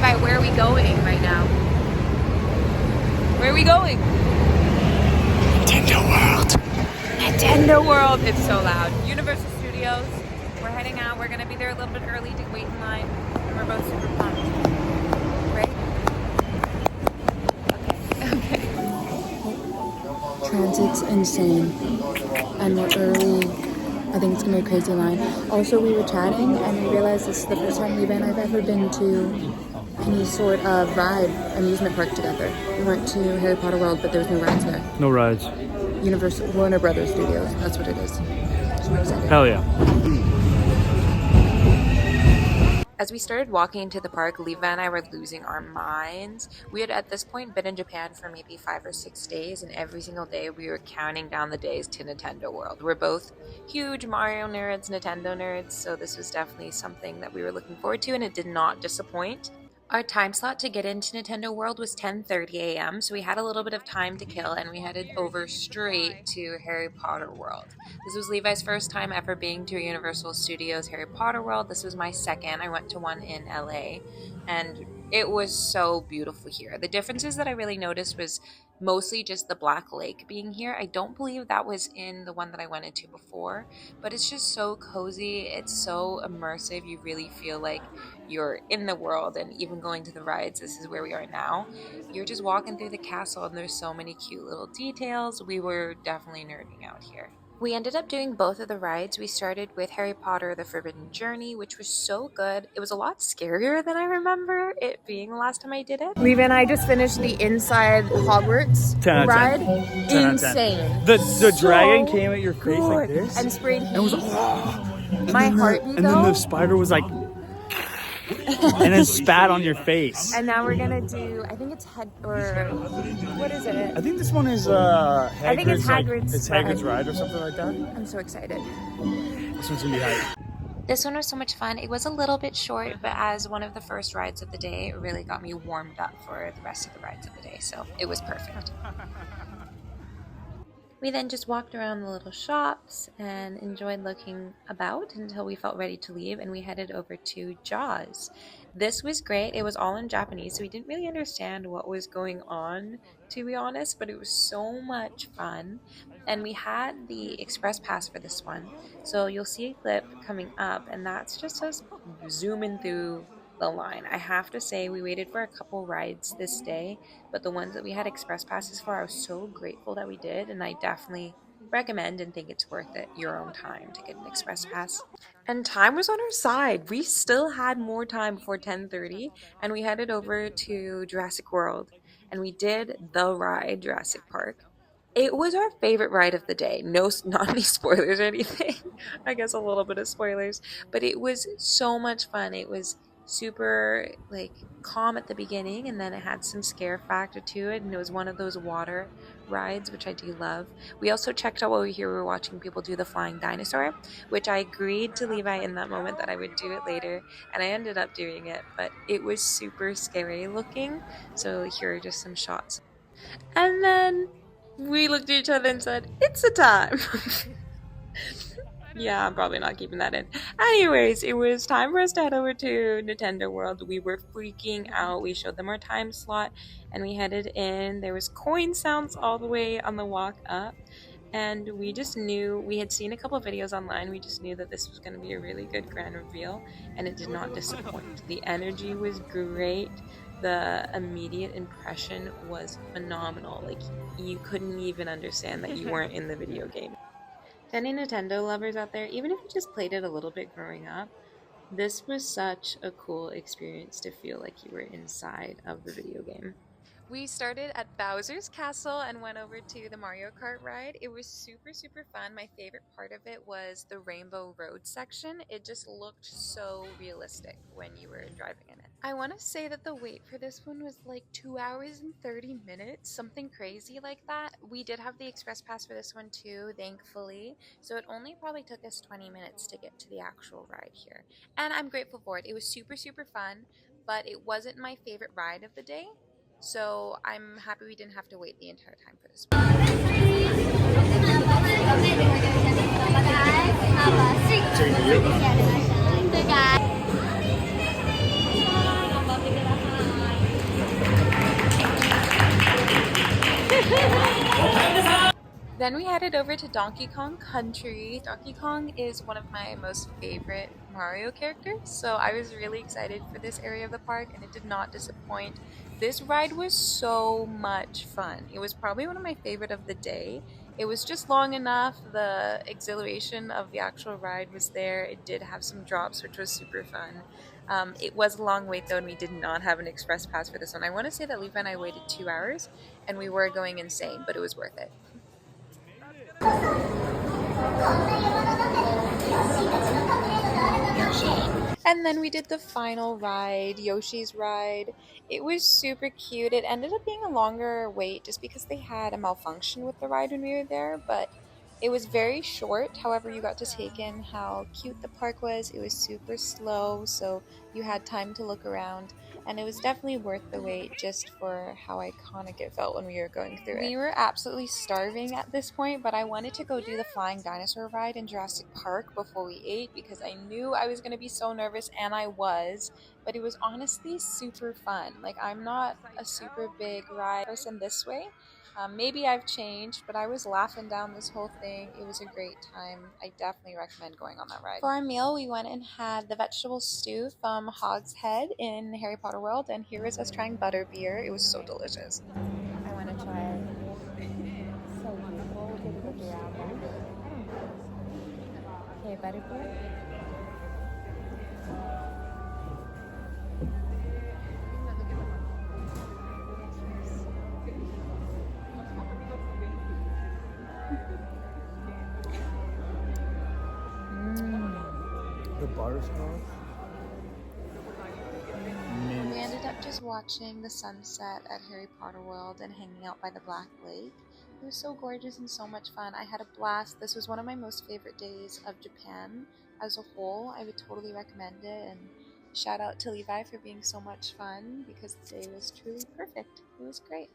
Levi, where are we going right now? Where are we going? Nintendo World. Nintendo World. It's so loud. Universal Studios. We're heading out. We're gonna be there a little bit early to wait in line, and we're both super pumped. Right? Okay. Transit's insane, and we're early. I think it's gonna be a crazy line. Also, we were chatting, and we realized this is the first time Levi and I've ever been to any sort of ride, amusement park together. We went to Harry Potter World, but there was no rides there. No rides. Universal Warner Brothers Studios. That's what it is. So excited. Hell yeah. As we started walking into the park, Levi and I were losing our minds. We had at this point been in Japan for maybe 5 or 6 days, and every single day we were counting down the days to Nintendo World. We're both huge Mario nerds, Nintendo nerds, so this was definitely something that we were looking forward to, and it did not disappoint. Our time slot to get into Nintendo World was 10:30 a.m., so we had a little bit of time to kill, and we headed over straight to Harry Potter World. This was Levi's first time ever being to a Universal Studios Harry Potter World. This was my second. I went to one in LA, and it was so beautiful here. The differences that I really noticed was mostly just the Black Lake being here. I don't believe that was in the one that I went into before, but it's just so cozy. It's so immersive. You really feel like you're in the world, and even going to the rides, this is where we are now. You're just walking through the castle, and there's so many cute little details. We were definitely nerding out here. We ended up doing both of the rides. We started with Harry Potter The Forbidden Journey, which was so good. It was a lot scarier than I remember it being the last time I did it. Levi and I just finished the inside Hogwarts 10 out of 10. ride. 10 out of 10. Insane. The dragon came at your face like Good. this. And sprayed heat. It was My heartbeat and then the spider was like and then spat on your face. And now we're gonna do, I think it's what is it? I think this one is Hagrid's, I think it's Hagrid's it's Hagrid's ride or something like that. I'm so excited. This one's gonna be hype. This one was so much fun. It was a little bit short, but as one of the first rides of the day, it really got me warmed up for the rest of the rides of the day, so it was perfect. We then just walked around the little shops and enjoyed looking about until we felt ready to leave, and we headed over to Jaws. This was great. It was all in Japanese, so we didn't really understand what was going on, to be honest, but it was so much fun. And we had the express pass for this one, so you'll see a clip coming up, and that's just us zooming through the line. I have to say, we waited for a couple rides this day, but the ones that we had express passes for, I was so grateful that we did, and I definitely recommend and think it's worth it your own time to get an express pass. And time was on our side. We still had more time before 10:30, and we headed over to Jurassic World, and we did the ride, Jurassic Park. It was our favorite ride of the day. No, not any spoilers or anything. I guess a little bit of spoilers, but it was so much fun. It was super calm at the beginning, and then it had some scare factor to it, and it was one of those water rides, which I do love. We also checked out while we were here, we were watching people do the flying dinosaur, which I agreed to Levi in that moment that I would do it later, and I ended up doing it, but it was super scary looking. So here are just some shots, and then we looked at each other and said, it's a time. Yeah, I'm probably not keeping that in. Anyways, it was time for us to head over to Nintendo World. We were freaking out. We showed them our time slot, and we headed in. There was coin sounds all the way on the walk up, and we just knew, we had seen a couple of videos online, we just knew that this was going to be a really good grand reveal, and it did not disappoint. The energy was great. The immediate impression was phenomenal. Like, you couldn't even understand that you weren't in the video game. To any Nintendo lovers out there, even if you just played it a little bit growing up, this was such a cool experience to feel like you were inside of the video game. We started at Bowser's Castle and went over to the Mario Kart ride. It was super, super fun. My favorite part of it was the Rainbow Road section. It just looked so realistic when you were driving in it. I want to say that the wait for this one was like 2 hours and 30 minutes, something crazy like that. We did have the express pass for this one too, thankfully, so it only probably took us 20 minutes to get to the actual ride here. And I'm grateful for it. It was super, super fun, but it wasn't my favorite ride of the day. So I'm happy we didn't have to wait the entire time for this one. Then we headed over to Donkey Kong Country. Donkey Kong is one of my most favorite Mario characters, so I was really excited for this area of the park and it did not disappoint. This ride was so much fun. It was probably one of my favorite of the day. It was just long enough. The exhilaration of the actual ride was there. It did have some drops, which was super fun. It was a long wait though, and we did not have an express pass for this one. I want to say that Levi and I waited 2 hours, and we were going insane, but it was worth it. And then we did the final ride, Yoshi's ride. It was super cute. It ended up being a longer wait just because they had a malfunction with the ride when we were there, but it was very short. However, you got to take in how cute the park was. It was super slow, so you had time to look around, and it was definitely worth the wait just for how iconic it felt when we were going through it. We were absolutely starving at this point, but I wanted to go do the flying dinosaur ride in Jurassic Park before we ate because I knew I was going to be so nervous, and I was, but it was honestly super fun. Like, I'm not a super big ride person this way. Maybe I've changed, but I was laughing down this whole thing. It was a great time. I definitely recommend going on that ride. For our meal, we went and had the vegetable stew from Hog's Head in Harry Potter World, and here was us trying butterbeer. It was so delicious. I want to try it. So beautiful. Take a picture around there. Okay, butterbeer. The butterscotch. We ended up just watching the sunset at Harry Potter World and hanging out by the Black Lake. It was so gorgeous and so much fun. I had a blast. This was one of my most favorite days of Japan as a whole. I would totally recommend it, and shout out to Levi for being so much fun because the day was truly perfect. It was great.